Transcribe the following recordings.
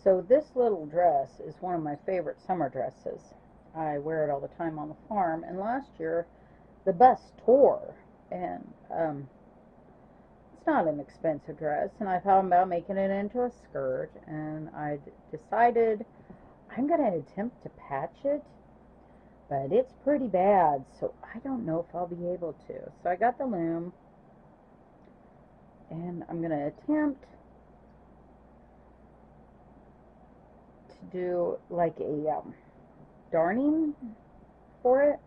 So this little dress is one of my favorite summer dresses. I wear it all the time on the farm, and last year the bus tore, and it's not an expensive dress, and I thought about making it into a skirt, and I decided I'm going to attempt to patch it, but it's pretty bad, so I don't know if I'll be able to. So I got the loom, and I'm going to attempt to do like a darning for it.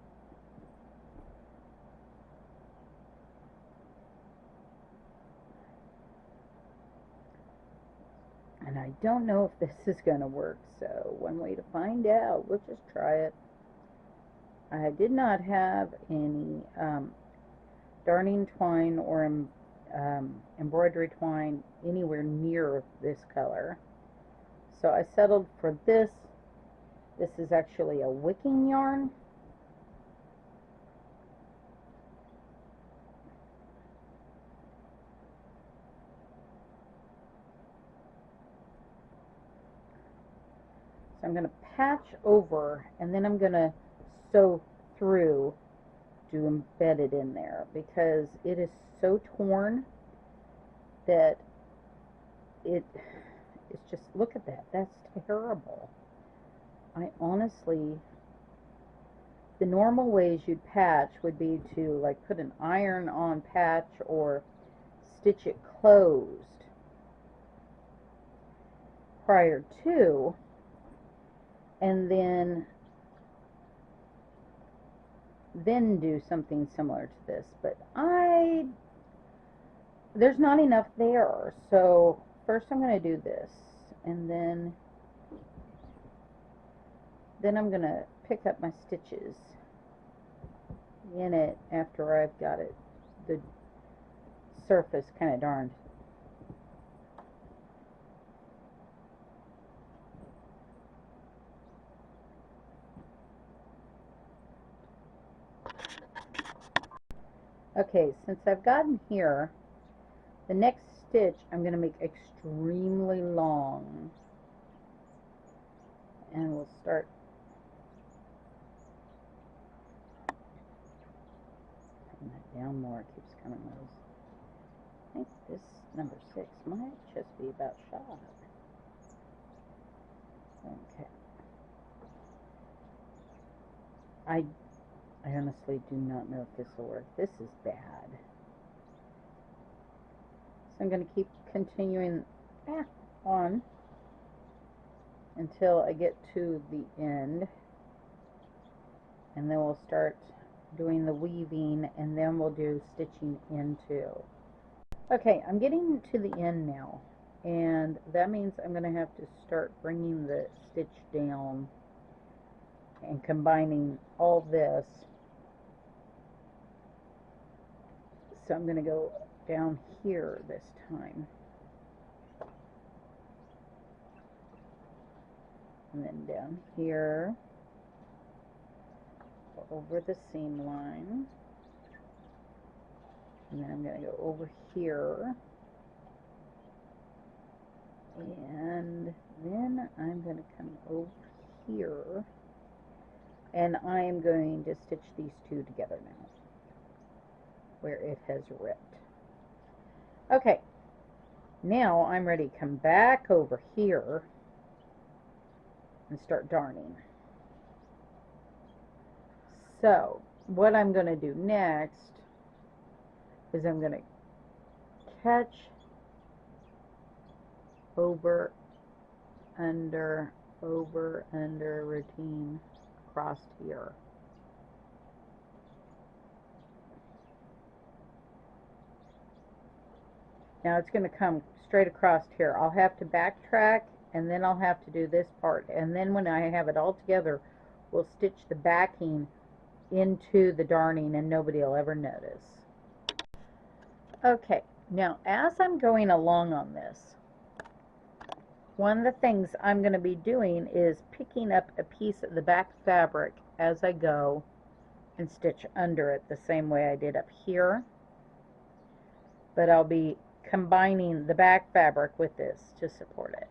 And I don't know if this is going to work, so one way to find out, we'll just try it. I did not have any darning twine or embroidery twine anywhere near this color, so I settled for this. This is actually a wicking yarn. So I'm going to patch over, and then I'm going to sew through to embed it in there, because it is so torn that it's just, look at that, that's terrible. I honestly, the normal ways you'd patch would be to like put an iron on patch or stitch it closed prior to, and then do something similar to this, but there's not enough there. So first I'm going to do this, and then I'm going to pick up my stitches in it after I've got it, the surface kind of darned. Okay, since I've gotten here, the next stitch I'm going to make extremely long, and we'll start putting that down more. It keeps coming loose. I think this number 6 might just be about shot. Okay. I honestly do not know if this will work. This is bad. So I'm going to keep continuing on until I get to the end, and then we'll start doing the weaving, and then we'll do stitching into. Okay, I'm getting to the end now, and that means I'm going to have to start bringing the stitch down and combining all this. So I'm going to go down here this time, and then down here, over the seam line, and then I'm going to go over here, and then I'm going to come over here, and I'm going to stitch these two together now where it has ripped. Okay, now I'm ready to come back over here and start darning. So what I'm going to do next is I'm going to catch over, under, routine across here. Now it's going to come straight across here. I'll have to backtrack, and then I'll have to do this part, and then when I have it all together, we'll stitch the backing into the darning, and nobody will ever notice. Okay, now as I'm going along on this, one of the things I'm going to be doing is picking up a piece of the back fabric as I go and stitch under it the same way I did up here, but I'll be combining the back fabric with this to support it.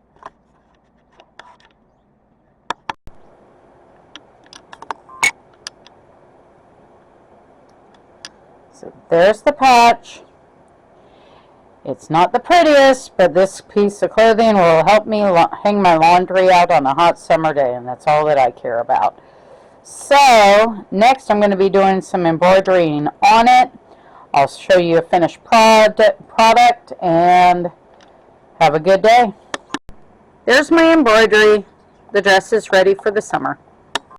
So there's the patch. It's not the prettiest, but this piece of clothing will help me hang my laundry out on a hot summer day, and that's all that I care about. So next I'm going to be doing some embroidering on it. I'll show you a finished product, and have a good day. There's my embroidery. The dress is ready for the summer.